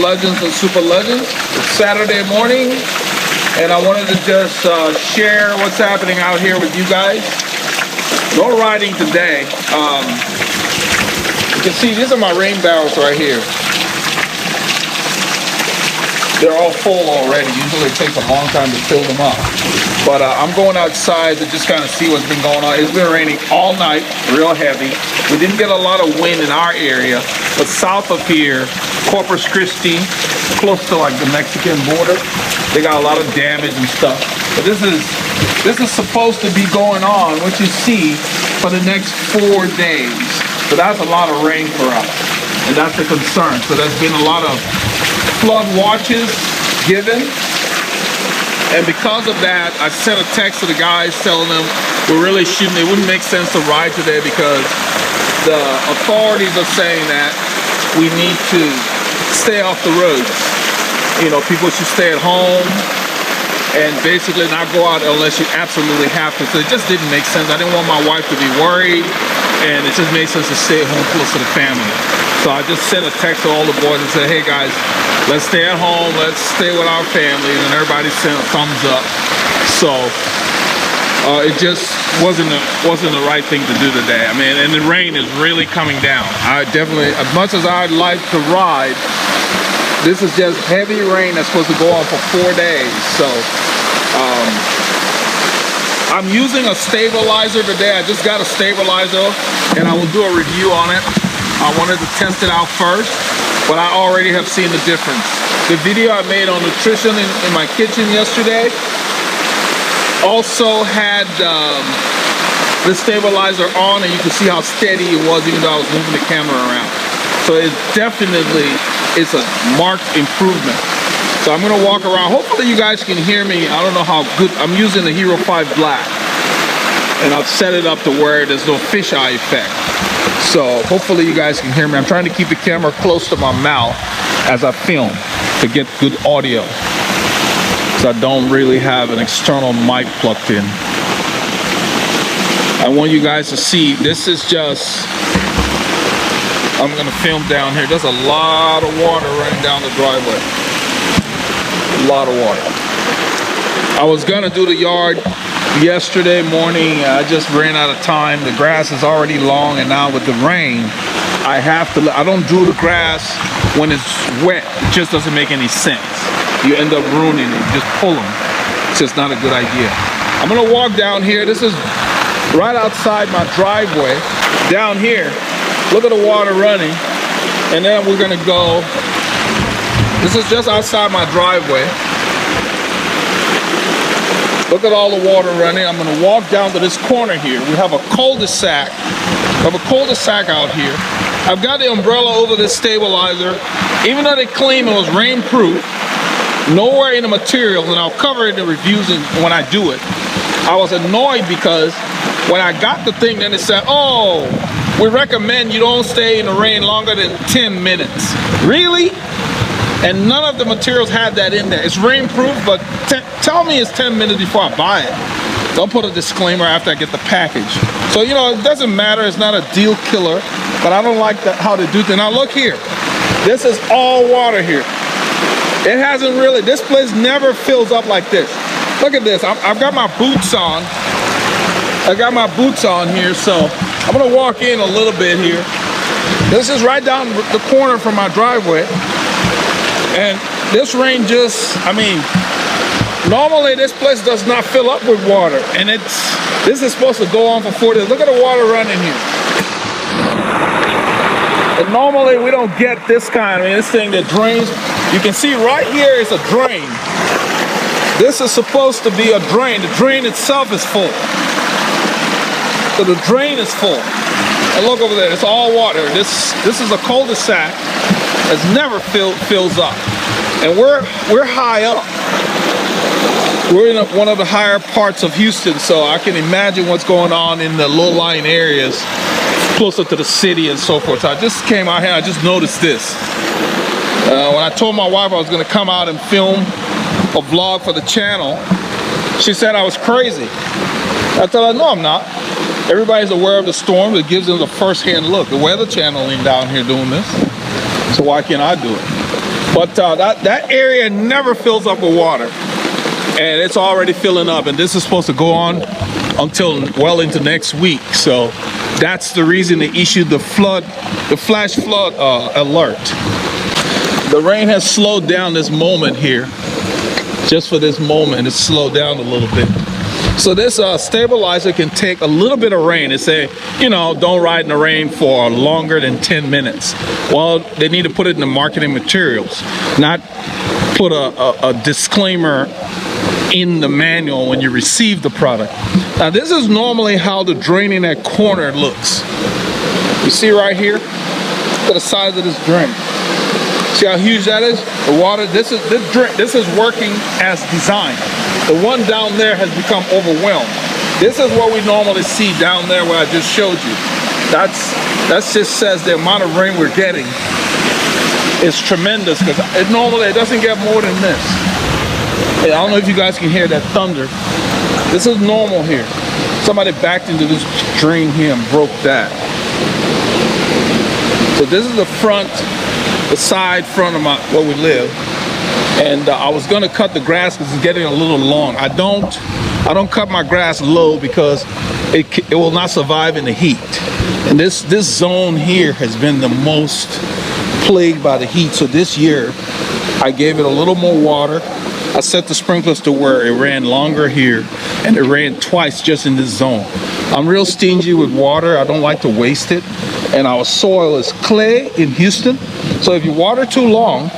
legends and super legends. It's Saturday morning, and I wanted to just share what's happening out here with you guys. No riding today. You can see these are my rain barrels right here. They're all full already. Usually it takes a long time to fill them up. But I'm going outside to just kind of see what's been going on. It's been raining all night, real heavy. We didn't get a lot of wind in our area, but south of here, Corpus Christi, close to like the Mexican border, they got a lot of damage and stuff. But this is supposed to be going on, what you see, for the next 4 days. So that's a lot of rain for us, and that's a concern. So there's been a lot of flood watches given, and because of that, I sent a text to the guys telling them it wouldn't make sense to ride today because the authorities are saying that we need to stay off the roads. You know, people should stay at home and basically not go out unless you absolutely have to. So it just didn't make sense. I didn't want my wife to be worried, and it just made sense to stay at home close to the family. So I just sent a text to all the boys and said, hey guys, let's stay at home, let's stay with our families, and everybody sent a thumbs up. So it just wasn't the right thing to do today. I mean, and the rain is really coming down. I definitely, as much as I'd like to ride, this is just heavy rain that's supposed to go on for 4 days. So I'm using a stabilizer today. I just got a stabilizer, and I will do a review on it. I wanted to test it out first, but I already have seen the difference. The video I made on nutrition in my kitchen yesterday also had the stabilizer on, and you can see how steady it was even though I was moving the camera around. So it definitely is a marked improvement. So I'm gonna walk around. Hopefully you guys can hear me. I don't know how good. I'm using the Hero 5 Black, and I've set it up to where there's no fisheye effect. So hopefully you guys can hear me. I'm trying to keep the camera close to my mouth as I film to get good audio, because I don't really have an external mic plugged in. I want you guys to see, this is just, I'm gonna film down here. There's a lot of water running down the driveway. A lot of water. I was gonna do the yard yesterday morning. I just ran out of time. The grass is already long, and now with the rain, I don't do the grass when it's wet. It just doesn't make any sense. You end up ruining it. Just pull them. It's just not a good idea. I'm gonna walk down here. This is right outside my driveway. Down here, look at the water running, and then we're gonna go. This is just outside my driveway. Look at all the water running. I'm gonna walk down to this corner here. We have a cul-de-sac. We have a cul-de-sac out here. I've got the umbrella over this stabilizer. Even though they claim it was rainproof, nowhere in the materials, and I'll cover it in the reviews when I do it. I was annoyed because when I got the thing, then it said, oh, we recommend you don't stay in the rain longer than 10 minutes. Really? And none of the materials had that in there. It's rainproof, but tell me it's 10 minutes before I buy it. Don't put a disclaimer after I get the package. So, you know, it doesn't matter. It's not a deal killer, but I don't like how to do things. Now look here. This is all water here. It hasn't really, this place never fills up like this. Look at this. I've got my boots on. I got my boots on here, so I'm gonna walk in a little bit here. This is right down the corner from my driveway. And this rain just, I mean, normally this place does not fill up with water, and this is supposed to go on for 4 days. Look at the water running here. And normally we don't get this kind. I mean, this thing that drains. You can see right here is a drain. This is supposed to be a drain. The drain itself is full. So the drain is full. And look over there, it's all water. This is a cul-de-sac that's never fills up. And we're high up. We're in one of the higher parts of Houston, so I can imagine what's going on in the low-lying areas closer to the city and so forth. So I just came out here, I just noticed this. When I told my wife I was gonna come out and film a vlog for the channel, she said I was crazy. I told her, no, I'm not. Everybody's aware of the storm. It gives them the first-hand look. The Weather Channel ain't down here doing this, so why can't I do it? But that area never fills up with water, and it's already filling up, and this is supposed to go on until well into next week. So that's the reason they issued the flash flood alert. The rain has slowed down this moment here. Just for this moment, it's slowed down a little bit. So this stabilizer can take a little bit of rain. They say, you know, don't ride in the rain for longer than 10 minutes. Well, they need to put it in the marketing materials, not put a disclaimer in the manual when you receive the product. Now, this is normally how the drain in that corner looks. You see right here? Look at the size of this drain. See how huge that is? The water, this is working as designed. The one down there has become overwhelmed. This is what we normally see down there where I just showed you. That just says the amount of rain we're getting is tremendous, because it doesn't get more than this. I don't know if you guys can hear that thunder. This is normal here. Somebody backed into this drain here and broke that. So this is the side front of where we live, and I was gonna cut the grass because it's getting a little long. I don't cut my grass low because it will not survive in the heat. And this zone here has been the most plagued by the heat. So this year I gave it a little more water. I set the sprinklers to where it ran longer here, and it ran twice just in this zone. I'm real stingy with water. I don't like to waste it. And our soil is clay in Houston. So if you water too long,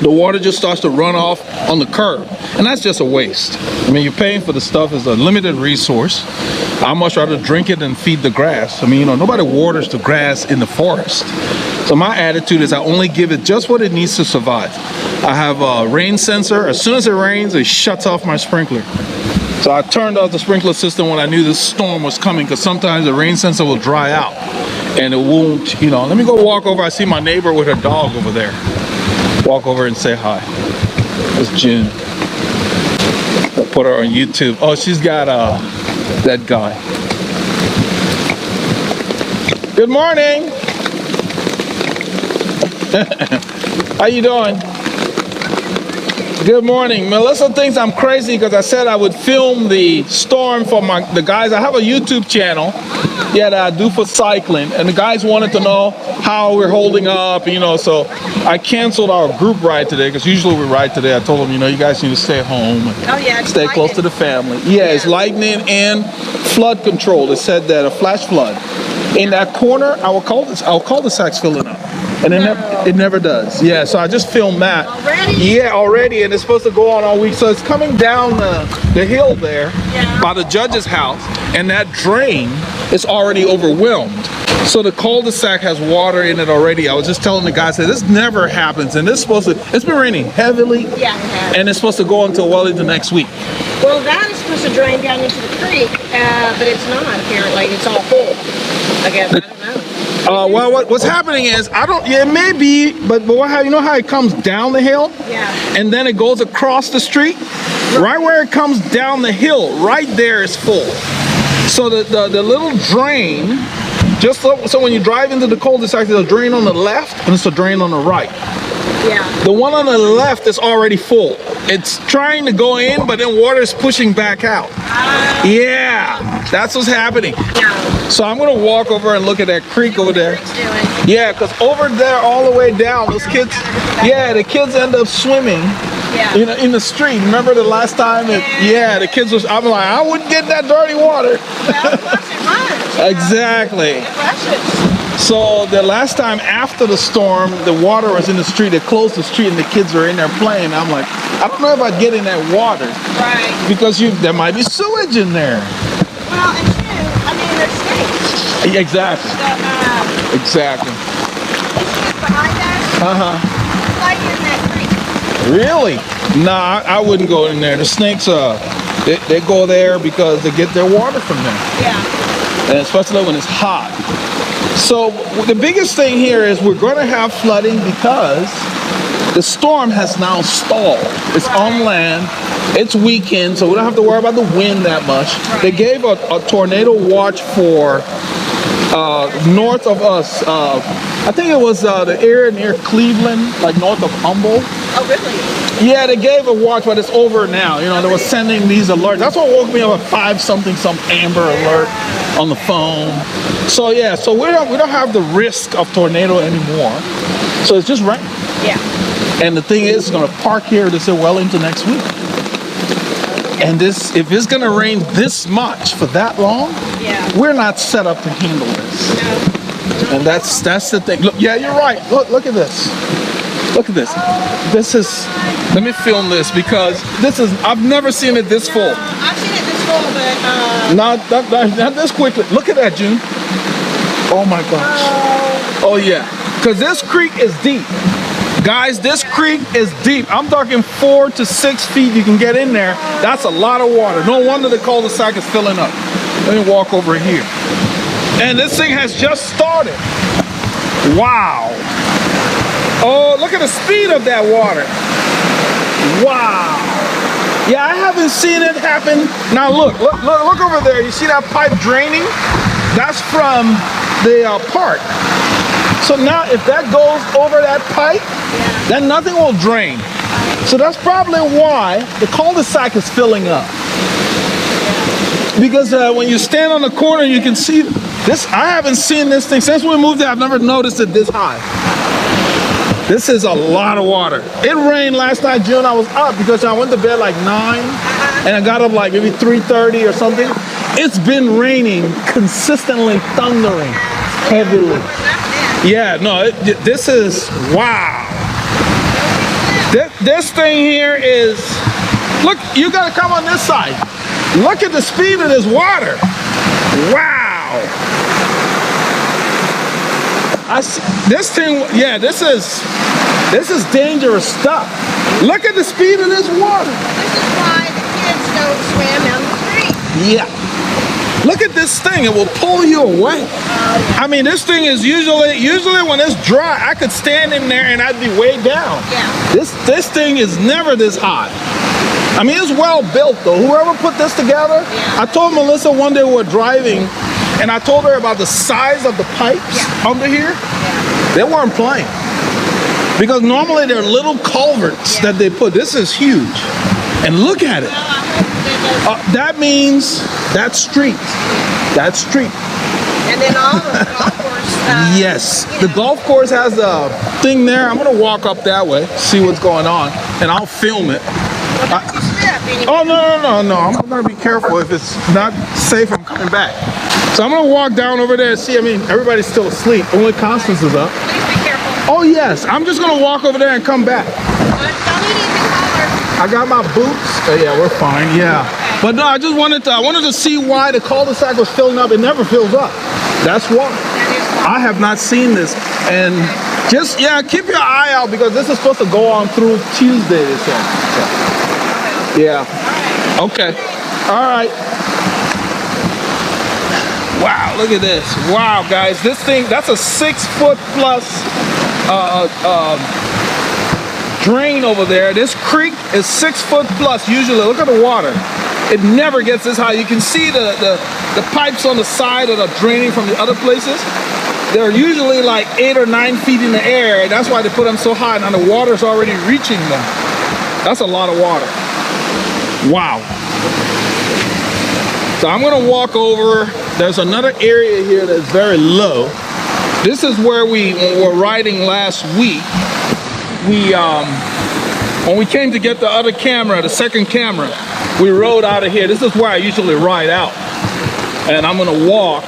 the water just starts to run off on the curb. And that's just a waste. I mean, you're paying for the stuff. It's a limited resource. I'd much rather drink it than feed the grass. I mean, you know, nobody waters the grass in the forest. So my attitude is I only give it just what it needs to survive. I have a rain sensor. As soon as it rains, it shuts off my sprinkler. So I turned off the sprinkler system when I knew this storm was coming, because sometimes the rain sensor will dry out and it won't, you know. Let me go walk over. I see my neighbor with her dog over there. Walk over and say hi. It's June. I'll put her on YouTube. Oh, she's got that guy. Good morning. How you doing? Good morning. Melissa thinks I'm crazy because I said I would film the storm for the guys. I have a YouTube channel, that I do for cycling, and the guys wanted to know how we're holding up, you know. So I canceled our group ride today, because usually we ride today. I told them, you know, you guys need to stay home and stay close to the family. Yeah, it's lightning and flood control. They said that a flash flood in that corner, our cul-de-sac's filling up. And it never does. Yeah, so I just filmed that. Already? Yeah, already, and it's supposed to go on all week. So it's coming down the hill there by the judge's house, and that drain is already overwhelmed. So the cul-de-sac has water in it already. I was just telling the guys that this never happens, and it's been raining heavily. Yeah, it has. And it's supposed to go until well into next week. Well, that is supposed to drain down into the creek, but it's not, apparently. It's all full. I guess, I don't know. Well, what's happening is, it may be, but you know how it comes down the hill? Yeah. And then it goes across the street? Right where it comes down the hill, right there is full. So the little drain, so when you drive into the cul-de-sac, there's a drain on the left and it's a drain on the right. Yeah. The one on the left is already full. It's trying to go in, but then water is pushing back out. Yeah, that's what's happening. Yeah. So I'm gonna walk over and look at that creek over there. Yeah, because over there, all the way down, those kids, the kids end up swimming. Yeah. In the street. Remember the last time? The kids I'm like, I wouldn't get that dirty water. Well, plus it runs. Exactly. It rushes. So the last time after the storm, the water was in the street. They closed the street and the kids are in there playing. I'm like, I don't know if I'd get in that water. Right. Because there might be sewage in there. Well, and too, I mean, there's snakes. Exactly. Exactly. Behind us. Like in that creek. Really? Nah, I wouldn't go in there. The snakes, they go there because they get their water from there. Yeah. And especially when it's hot. So the biggest thing here is we're going to have flooding because the storm has now stalled. It's on land. It's weekend, so we don't have to worry about the wind that much. Right. They gave a tornado watch for north of us, I think it was the area near Cleveland, like north of Humboldt. Oh, really? Yeah, they gave a watch, but it's over now. You know, they were sending these alerts. That's what woke me up at 5 something, some Amber Alert on the phone. So yeah, so we don't have the risk of tornado anymore. So it's just rain. Yeah. And the thing is, it's going to park here to say well into next week. And this, if it's going to rain this much for that long, Yeah. we're not set up to handle this. No. And that's the thing. Look, yeah, you're right. Look at this. Look at this. This is. Let me film this because this is. I've never seen it this full. I've seen it this full, but Not this quickly. Look at that, June. Oh my gosh. Oh yeah. Because this creek is deep. Guys, this creek is deep. I'm talking 4 to 6 feet you can get in there. That's a lot of water. No wonder the cul-de-sac is filling up. Let me walk over here. And this thing has just started. Wow. Oh, look at the speed of that water. Wow. Yeah, I haven't seen it happen. Now look over there. You see that pipe draining? That's from the park. So now if that goes over that pipe, then nothing will drain. So that's probably why the cul-de-sac is filling up. Because when you stand on the corner, you can see this. I haven't seen this thing since we moved there. I've never noticed it this high. This is a lot of water. It rained last night, June. I was up because I went to bed like 9 and I got up like maybe 3:30 or something. It's been raining consistently, thundering heavily. Yeah, no, this is, wow. This thing here is, look, you gotta come on this side. Look at the speed of this water. Wow. I see, this thing, yeah, this is dangerous stuff. Look at the speed of this water. this is why the kids don't swim down the street. Yeah. Look at this thing, it will pull you away. I mean, this thing is usually when it's dry, I could stand in there and I'd be way down. Yeah. This thing is never this high. I mean, it's well built though. Whoever put this together, I told Melissa one day we were driving and I told her about the size of the pipes under here. They weren't playing. Because normally they're little culverts that they put. This is huge. And look at it. That means that street. That street. And then all the golf course. Yes. The golf course has a thing there. I'm going to walk up that way, see what's going on, and I'll film it. Oh, no. I'm going to be careful. If it's not safe, I'm coming back. So I'm going to walk down over there and see. I mean, everybody's still asleep. Only Constance is up. Please be careful. Oh, yes. I'm just going to walk over there and come back. Don't need anything taller. I got my boots. Oh, yeah, we're fine. Yeah. But no, I wanted to see why the cul-de-sac was filling up. It never fills up. That's why. I have not seen this. And just, yeah, keep your eye out because this is supposed to go on through Tuesday, they said. Yeah. Okay. All right. Wow, look at this. Wow, guys. This thing, that's a 6 foot plus drain over there. This creek is 6 foot plus usually. Look at the water. It never gets this high. You can see the pipes on the side that are draining from the other places. They're usually like 8 or 9 feet in the air, and that's why they put them so high. Now the water's already reaching them. That's a lot of water. Wow. So I'm gonna walk over. There's another area here that's very low. This is where we were riding last week. When we came to get the other camera, the second camera, we rode out of here. This is where I usually ride out. And I'm gonna walk.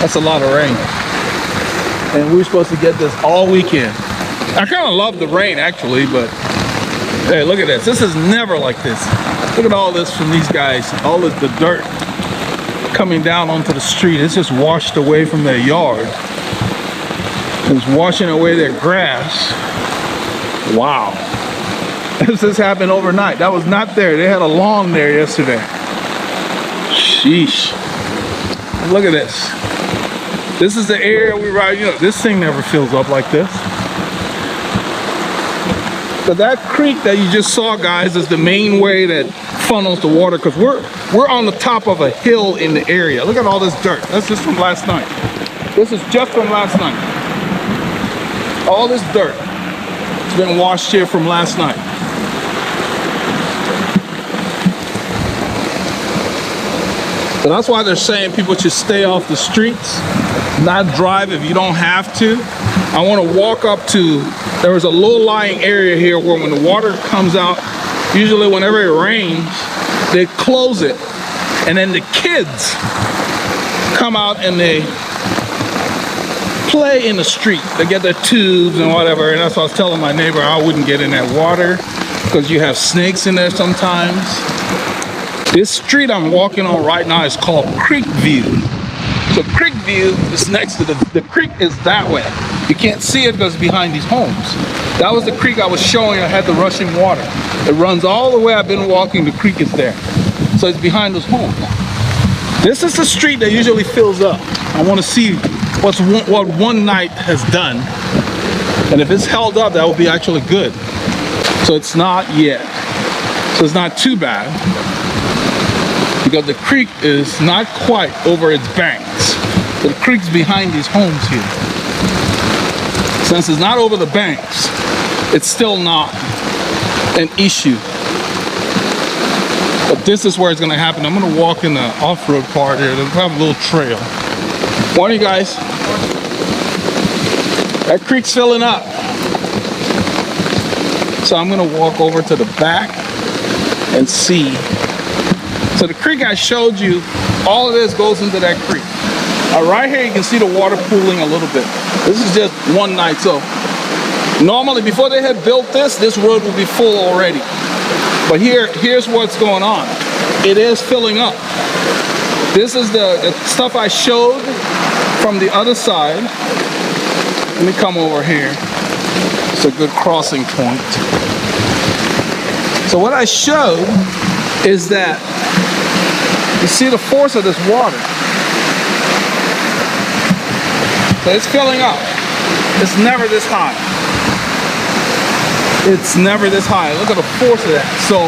That's a lot of rain. And we were supposed to get this all weekend. I kind of love the rain actually, but hey, look at this. This is never like this. Look at all this from these guys. All the dirt coming down onto the street. It's just washed away from their yard. It's washing away their grass. Wow. This happened overnight. That was not there. They had a lawn there yesterday. Sheesh. Look at this. This is the area we ride. You know, this thing never fills up like this. But that creek that you just saw, guys, is the main way that funnels the water, because we're on the top of a hill in the area. Look at all this dirt. That's just from last night. This is just from last night. All this dirt. It's been washed here from last night. So that's why they're saying people should stay off the streets, not drive if you don't have to. I want to walk up to, there was a low-lying area here where when the water comes out, usually whenever it rains, they close it. And then the kids come out and they play in the street. They get their tubes and whatever. And that's what I was telling my neighbor, I wouldn't get in that water because you have snakes in there sometimes. This street I'm walking on right now is called Creek View. So Creek View is next to the creek is that way. You can't see it because it's behind these homes. That was the creek I was showing. I had the rushing water. It runs all the way. I've been walking. The creek is there. So it's behind those homes. This is the street that usually fills up. I want to see what one night has done. And if it's held up, that will be actually good. So it's not yet. So it's not too bad. Because the creek is not quite over its banks. So the creek's behind these homes here. Since it's not over the banks, it's still not an issue. But this is where it's gonna happen. I'm gonna walk in the off-road part here. They'll have a little trail. Morning, guys. That creek's filling up. So I'm gonna walk over to the back and see. So the creek I showed you, all of this goes into that creek. Right here you can see the water pooling a little bit. This is just one night. So normally before they had built this road would be full already. But here's what's going on. It is filling up. This is the stuff I showed from the other side. Let me come over here. It's a good crossing point. So what I showed is that you see the force of this water. So it's filling up. It's never this high. It's never this high. Look at the force of that. So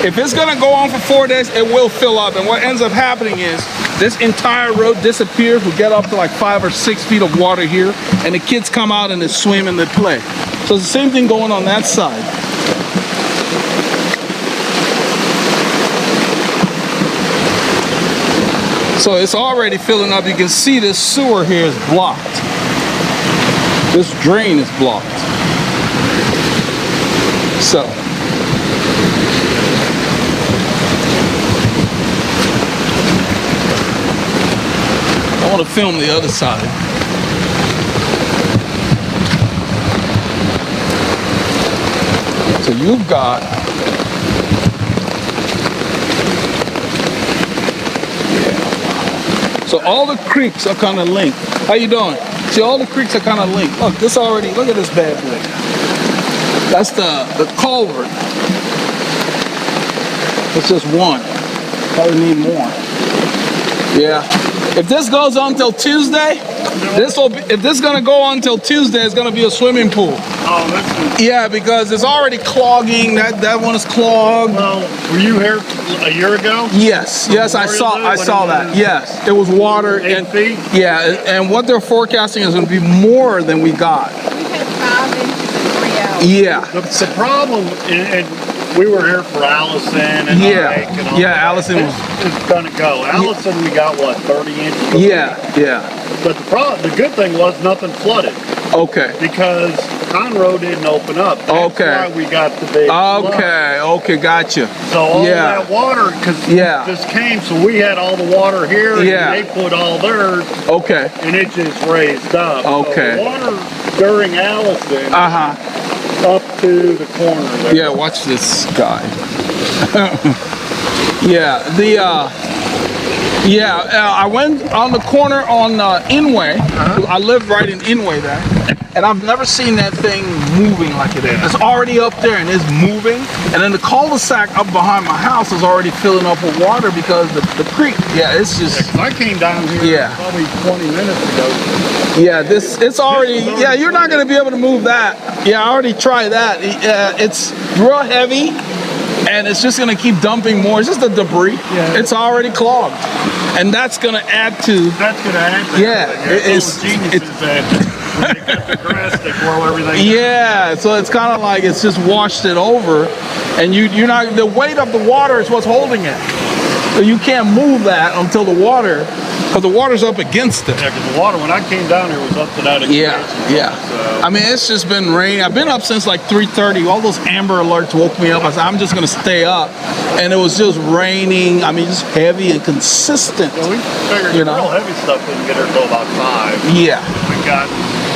if it's gonna go on for 4 days, it will fill up. And what ends up happening is this entire road disappears. We get up to like 5 or 6 feet of water here, and the kids come out and they swim and they play. So it's the same thing going on that side. So it's already filling up. You can see this sewer here is blocked. This drain is blocked. So I want to film the other side. So you've got so all the creeks are kind of linked. How you doing? See, all the creeks are kind of linked. Look, this already, look at this bad boy. That's the culvert. It's just one. Probably need more. Yeah. If this goes on till Tuesday, if this is gonna go on till Tuesday, it's gonna be a swimming pool. Oh, that's yeah, because it's already clogging. That one is clogged. Well, were you here a year ago? Yes, yes, I saw that. Yes, it was water 8 feet. Yeah, and what they're forecasting is going to be more than we got. We had 5 inches in 3 hours. Yeah. The problem, and we were here for Allison and Ike and all that. Allison was. It's gonna go. Allison, we got what, 30 inches? Yeah. But the good thing was nothing flooded. Okay. Because Conroe didn't open up. That's why we got the big flood. Okay, gotcha. So all that water, because just came, so we had all the water here, and they put all theirs. Okay. And it just raised up. Okay. So the water during Allison up to the corner there. Yeah, watch this guy. I went on the corner on Inway. I live right in Inway there. And I've never seen that thing moving like it is. It's already up there and it's moving. And then the cul-de-sac up behind my house is already filling up with water because the creek, it's just... I came down here probably 20 minutes ago. Yeah, it's already, you're not going to be able to move that. Yeah, I already tried that. It's real heavy, and it's just gonna keep dumping more. It's just the debris. Yeah. It's already clogged, and that's gonna add to. That's gonna add to. Yeah, it's that when they cut the grass, they blow everything. Yeah, so it's kind of like it's just washed it over, and you're not. The weight of the water is what's holding it, so you can't move that until the water. Because the water's up against it. Yeah, because the water, when I came down here, was up to that extent. Yeah. So. I mean, it's just been raining. I've been up since like 3:30. All those Amber Alerts woke me up. I said, I'm just going to stay up. And it was just raining. I mean, just heavy and consistent. Well, we figured the real heavy stuff didn't get here until about 5. Yeah. We got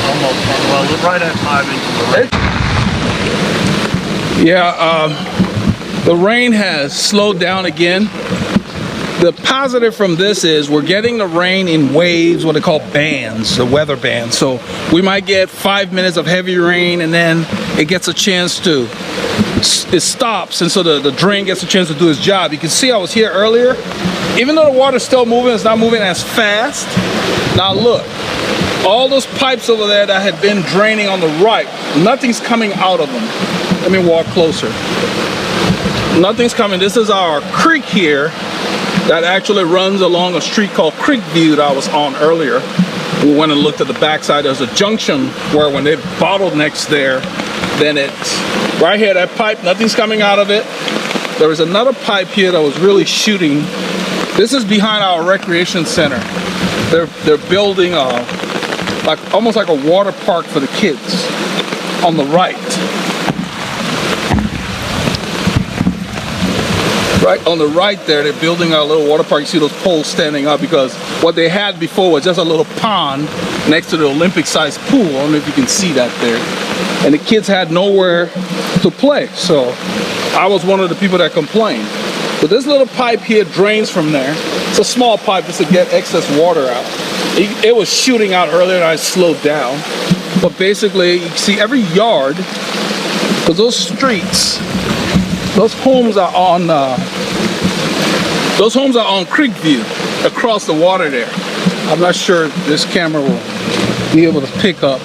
almost, well, right at 5 inches of rain. Yeah, the rain has slowed down again. The positive from this is we're getting the rain in waves, what they call bands, the weather bands. So we might get 5 minutes of heavy rain, and then it gets a chance to, it stops, and so the drain gets a chance to do its job. You can see I was here earlier. Even though the water's still moving, it's not moving as fast. Now look, all those pipes over there that had been draining on the right, nothing's coming out of them. Let me walk closer. Nothing's coming. This is our creek here that actually runs along a street called Creek View that I was on earlier. We went and looked at the backside. There's a junction where when they bottlenecks there, then it's right here, that pipe, nothing's coming out of it. There was another pipe here that was really shooting. This is behind our recreation center. They're building almost like a water park for the kids on the right. Right on the right there, they're building a little water park. You see those poles standing up because what they had before was just a little pond next to the Olympic-sized pool. I don't know if you can see that there. And the kids had nowhere to play. So I was one of the people that complained. But this little pipe here drains from there. It's a small pipe just to get excess water out. It was shooting out earlier and I slowed down. But basically, you see every yard, because those streets, those homes are on Creek View, across the water there. I'm not sure if this camera will be able to pick up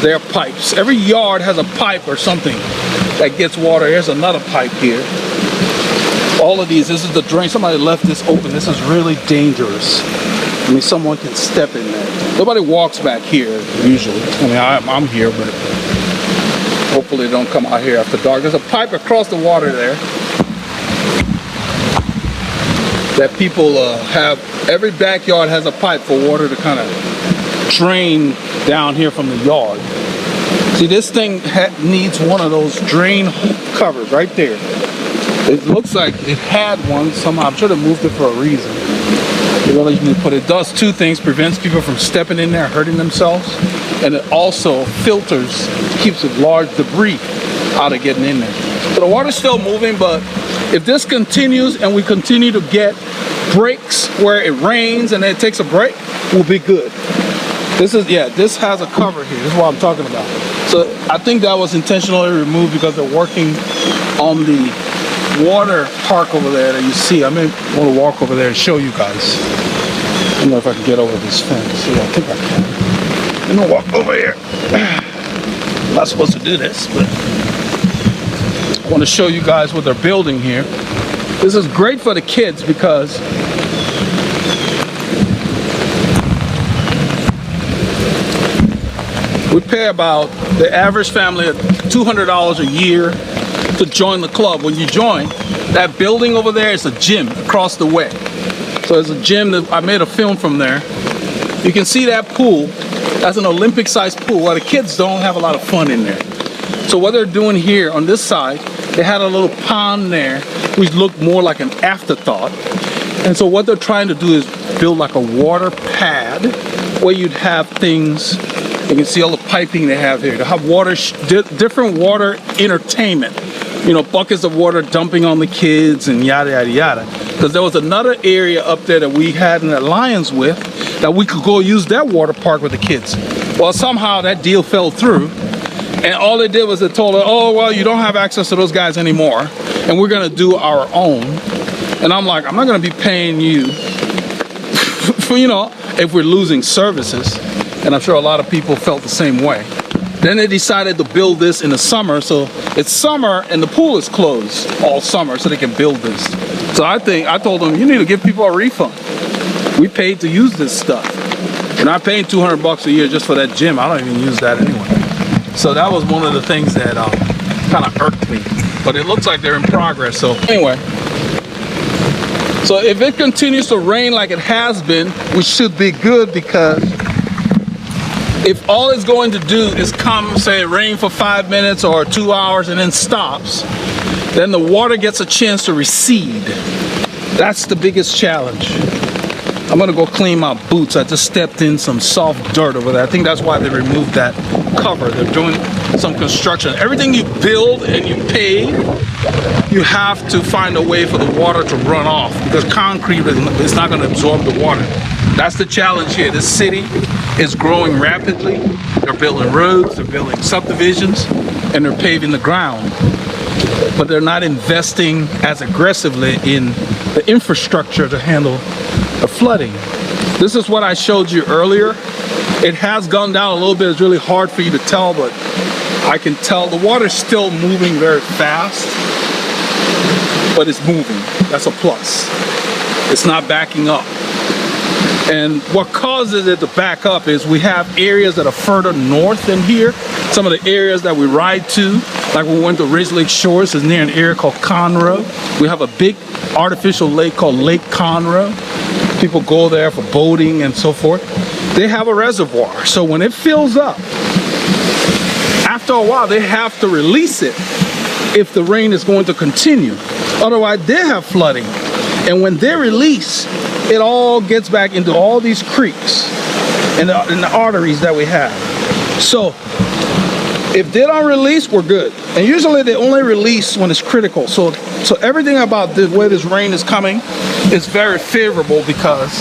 their pipes. Every yard has a pipe or something that gets water. Here's another pipe here. All of these, this is the drain. Somebody left this open. This is really dangerous. I mean, someone can step in there. Nobody walks back here usually. I mean, I'm here, but hopefully they don't come out here after dark. There's a pipe across the water there that people have. Every backyard has a pipe for water to kind of drain down here from the yard. See, this thing needs one of those drain covers right there. It looks like it had one somehow. I'm sure they moved it for a reason. But it does two things: prevents people from stepping in there, hurting themselves, and it also filters, keeps the large debris out of getting in there. So the water's still moving, but if this continues and we continue to get breaks where it rains and then it takes a break, we'll be good. This is, yeah, this has a cover here. This is what I'm talking about. So I think that was intentionally removed because they're working on the water park over there that you see. I may want to walk over there and show you guys. I don't know if I can get over this fence. Yeah, I think I can. I'm gonna walk over here. I'm not supposed to do this, but I want to show you guys what they're building here. This is great for the kids because we pay about, the average family, $200 a year to join the club. When you join, that building over there is a gym across the way. So there's a gym that I made a film from there. You can see that pool. That's an Olympic-sized pool where the kids don't have a lot of fun in there. So what they're doing here on this side, they had a little pond there which looked more like an afterthought. And so what they're trying to do is build like a water pad where you'd have things. You can see all the piping they have here. They have water, different water entertainment. You know, buckets of water dumping on the kids and yada, yada, yada. Because there was another area up there that we had an alliance with that we could go use that water park with the kids. Well, somehow that deal fell through. And all they did was they told her, oh, well, you don't have access to those guys anymore. And we're going to do our own. And I'm like, I'm not going to be paying you for, you know, if we're losing services. And I'm sure a lot of people felt the same way. Then they decided to build this in the summer, so it's summer and the pool is closed all summer so they can build this. So I told them, you need to give people a refund. We paid to use this stuff. We're not paying $200 a year just for that gym. I don't even use that anyway. So that was one of the things that kind of irked me. But it looks like they're in progress, so anyway. So if it continues to rain like it has been, we should be good, because if all it's going to do is come, say, rain for 5 minutes or 2 hours and then stops, then the water gets a chance to recede. That's the biggest challenge. I'm gonna go clean my boots. I just stepped in some soft dirt over there. I think that's why they removed that cover. They're doing some construction. Everything you build and you pay, you have to find a way for the water to run off, because concrete is not gonna absorb the water. That's the challenge here. This city is growing rapidly. They're building roads, they're building subdivisions, and they're paving the ground. But they're not investing as aggressively in the infrastructure to handle the flooding. This is what I showed you earlier. It has gone down a little bit. It's really hard for you to tell, but I can tell the water's still moving very fast, but it's moving. That's a plus. It's not backing up. And what causes it to back up is we have areas that are further north than here. Some of the areas that we ride to, like when we went to Ridge Lake Shores, is near an area called Conroe. We have a big artificial lake called Lake Conroe. People go there for boating and so forth. They have a reservoir, so when it fills up, after a while they have to release it if the rain is going to continue. Otherwise they have flooding, and when they release, it all gets back into all these creeks and the arteries that we have. So if they don't release, we're good. And usually they only release when it's critical. So everything about the way this rain is coming is very favorable, because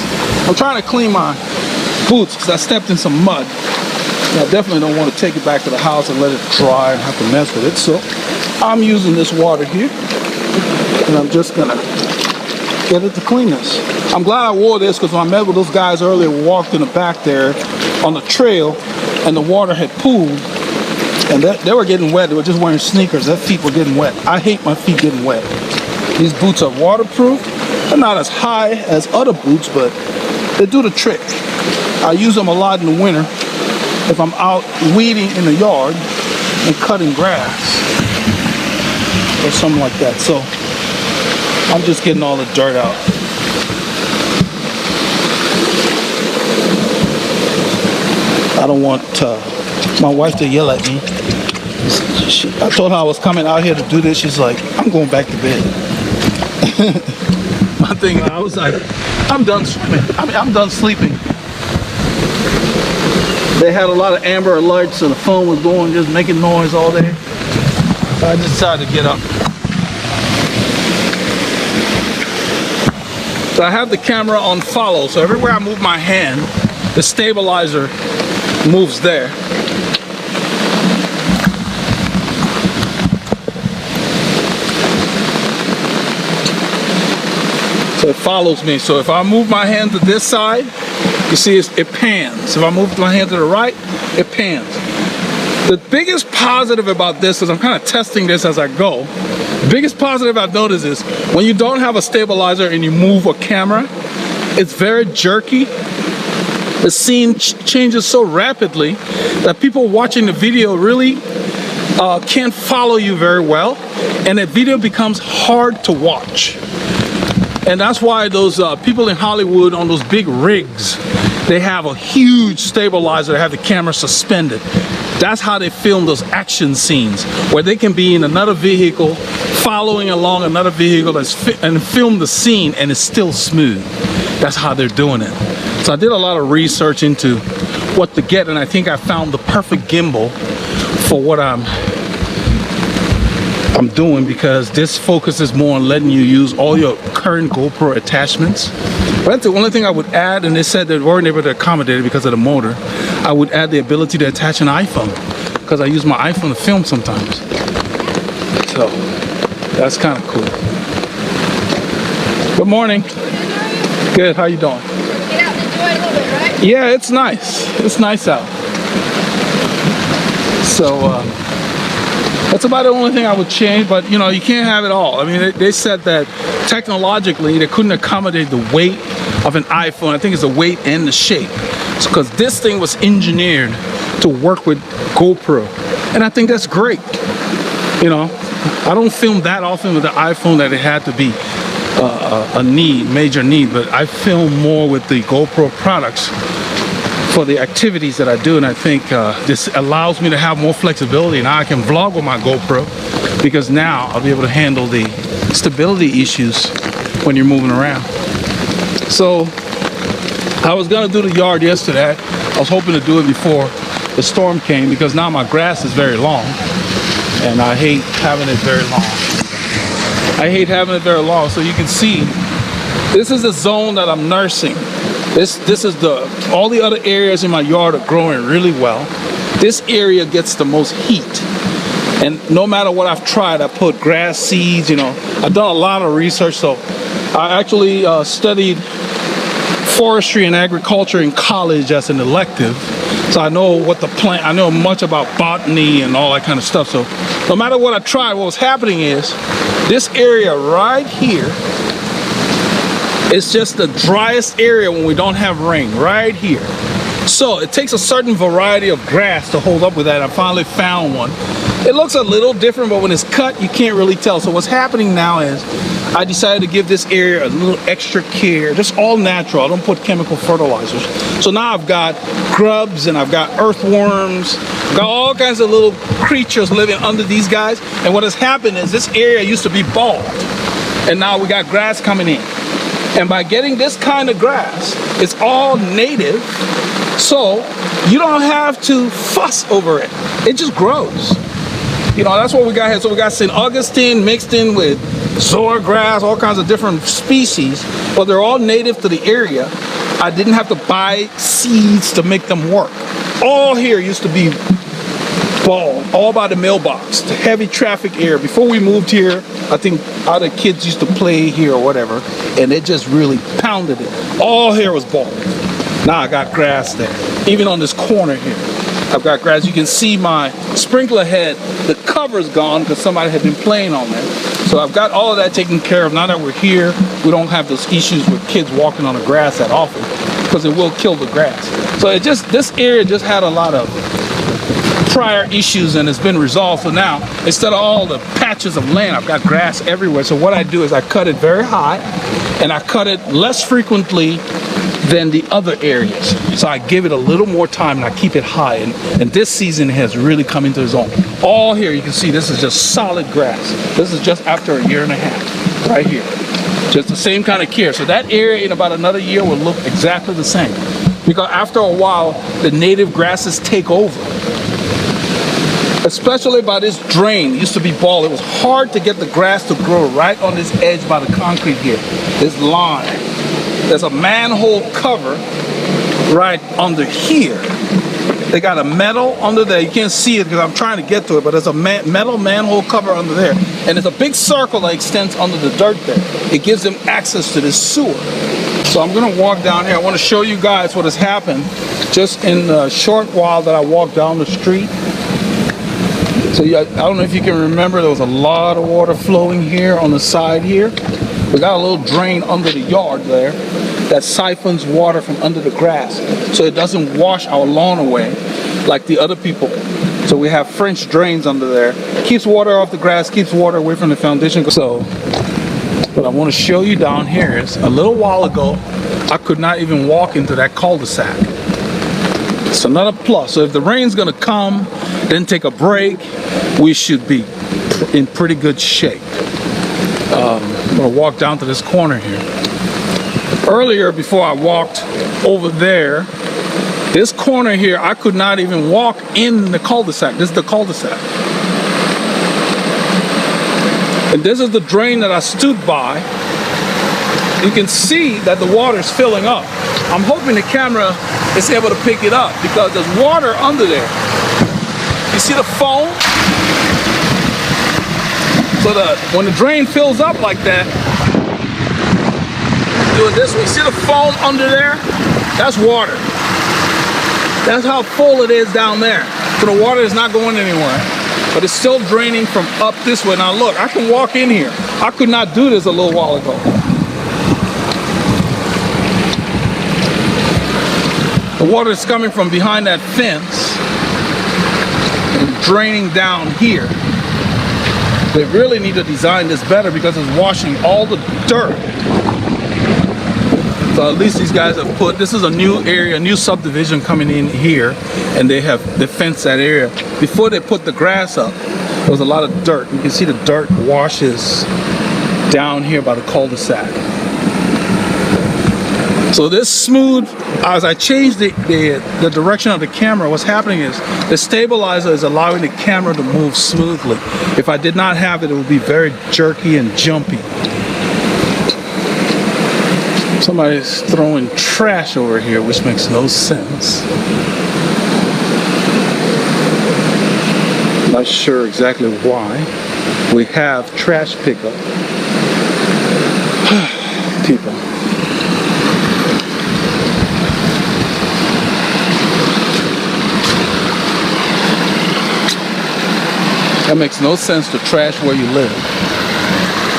I'm trying to clean my boots because I stepped in some mud. And I definitely don't want to take it back to the house and let it dry and have to mess with it. So I'm using this water here, and I'm just gonna get it to clean this. I'm glad I wore this, because when I met with those guys earlier, we walked in the back there on the trail and the water had pooled, and they were getting wet. They were just wearing sneakers. Their feet were getting wet. I hate my feet getting wet. These boots are waterproof. They're not as high as other boots, but they do the trick. I use them a lot in the winter if I'm out weeding in the yard and cutting grass or something like that. So I'm just getting all the dirt out. I don't want my wife to yell at me. I told her I was coming out here to do this. She's like, I'm going back to bed. My thing, I was like, I'm done swimming. I'm done sleeping. They had a lot of Amber Alerts, and the phone was going, just making noise all day. So I decided to get up. So I have the camera on follow, so everywhere I move my hand, the stabilizer moves there. So it follows me. So if I move my hand to this side, you see it pans. If I move my hand to the right, it pans. The biggest positive about this is I'm kind of testing this as I go. The biggest positive I've noticed is when you don't have a stabilizer and you move a camera, it's very jerky. The scene changes so rapidly that people watching the video really can't follow you very well, and the video becomes hard to watch. And that's why those people in Hollywood on those big rigs, they have a huge stabilizer to have the camera suspended. That's how they film those action scenes, where they can be in another vehicle, following along another vehicle and film the scene, and it's still smooth. That's how they're doing it. So I did a lot of research into what to get, and I think I found the perfect gimbal for what I'm doing, because this focuses more on letting you use all your current GoPro attachments. But that's the only thing I would add, and they said they weren't able to accommodate it because of the motor. I would add the ability to attach an iPhone, because I use my iPhone to film sometimes. So that's kind of cool. Good morning. Good, how you doing? Get out and enjoy a little bit, right? Yeah, it's nice. It's nice out. So that's about the only thing I would change, but you know, you can't have it all. I mean, they said that technologically they couldn't accommodate the weight of an iPhone. I think it's the weight and the shape, because this thing was engineered to work with GoPro, and I think that's great. You know, I don't film that often with the iPhone that it had to be a major need, but I film more with the GoPro products for the activities that I do, and I think this allows me to have more flexibility. Now I can vlog with my GoPro, because now I'll be able to handle the stability issues when you're moving around. So I was gonna do the yard yesterday. I was hoping to do it before the storm came, because now my grass is very long and I hate having it very long. So you can see this is the zone that I'm nursing. This is all the other areas in my yard are growing really well. This area gets the most heat. And no matter what I've tried, I put grass seeds, you know, I've done a lot of research. So I actually studied forestry and agriculture in college as an elective. So I know what the plant, I know much about botany and all that kind of stuff. So no matter what I tried, what was happening is this area right here, it's just the driest area when we don't have rain, right here. So it takes a certain variety of grass to hold up with that. I finally found one. It looks a little different, but when it's cut, you can't really tell. So what's happening now is I decided to give this area a little extra care, just all natural. I don't put chemical fertilizers. So now I've got grubs and I've got earthworms, I've got all kinds of little creatures living under these guys. And what has happened is this area used to be bald, and now we got grass coming in. And by getting this kind of grass, it's all native, so you don't have to fuss over it. It just grows. You know, that's what we got here. So we got St. Augustine mixed in with zoar grass, all kinds of different species, but they're all native to the area. I didn't have to buy seeds to make them work. All here used to be bald, all by the mailbox, the heavy traffic area. Before we moved here, I think other kids used to play here or whatever, and it just really pounded it. All here was bald. Now I got grass there. Even on this corner here, I've got grass. You can see my sprinkler head, the cover's gone because somebody had been playing on there. So I've got all of that taken care of. Now that we're here, we don't have those issues with kids walking on the grass that often, because it will kill the grass. So it just, this area just had a lot of prior issues, and it's been resolved. So now, instead of all the patches of land, I've got grass everywhere. So what I do is I cut it very high, and I cut it less frequently than the other areas. So I give it a little more time and I keep it high, and this season has really come into its own. All here you can see this is just solid grass. This is just after a year and a half, right here. Just the same kind of care. So that area in about another year will look exactly the same, because after a while the native grasses take over. Especially by this drain, it used to be bald. It was hard to get the grass to grow right on this edge by the concrete here, this line. There's a manhole cover right under here. They got a metal under there. You can't see it because I'm trying to get to it, but there's a metal manhole cover under there. And there's a big circle that extends under the dirt there. It gives them access to this sewer. So I'm gonna walk down here. I wanna show you guys what has happened just in the short while that I walked down the street. So I don't know if you can remember, there was a lot of water flowing here on the side here. We got a little drain under the yard there that siphons water from under the grass, so it doesn't wash our lawn away like the other people. So we have French drains under there. Keeps water off the grass, keeps water away from the foundation. So what I want to show you down here is, a little while ago, I could not even walk into that cul-de-sac. It's another plus. So if the rain's gonna come, then take a break, we should be in pretty good shape. I'm gonna walk down to this corner here. Earlier, before I walked over there, this corner here, I could not even walk in the cul-de-sac. This is the cul-de-sac. And this is the drain that I stood by. You can see that the water is filling up. I'm hoping the camera is able to pick it up because there's water under there. You see the foam? So when the drain fills up like that, doing this, you see the foam under there? That's water. That's how full it is down there. So So the water is not going anywhere, but it's still draining from up this way. Now look, I can walk in here. I could not do this a little while ago. The water is coming from behind that fence and draining down here. They really need to design this better because it's washing all the dirt. So at least these guys have put, this is a new area, a new subdivision coming in here, and they fenced that area. Before they put the grass up, there was a lot of dirt. You can see the dirt washes down here by the cul-de-sac. So this smooth, as I changed the direction of the camera, what's happening is the stabilizer is allowing the camera to move smoothly. If I did not have it, it would be very jerky and jumpy. Somebody's throwing trash over here, which makes no sense. Not sure exactly why. We have trash pickup. People. That makes no sense to trash where you live.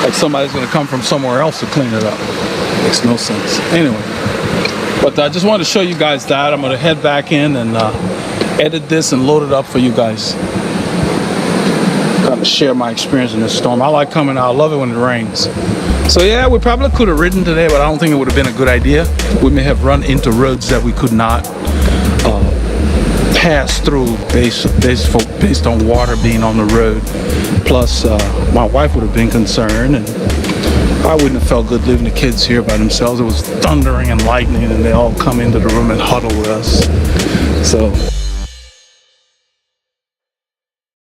Like somebody's gonna come from somewhere else to clean it up. Makes no sense. Anyway, but I just wanted to show you guys that. I'm gonna head back in and edit this and load it up for you guys. Kind of share my experience in this storm. I like coming out. I love it when it rains. So yeah, we probably could have ridden today, but I don't think it would have been a good idea. We may have run into roads that we could not pass through based on water being on the road. Plus, my wife would have been concerned, and I wouldn't have felt good leaving the kids here by themselves. It was thundering and lightning, and they all come into the room and huddle with us. So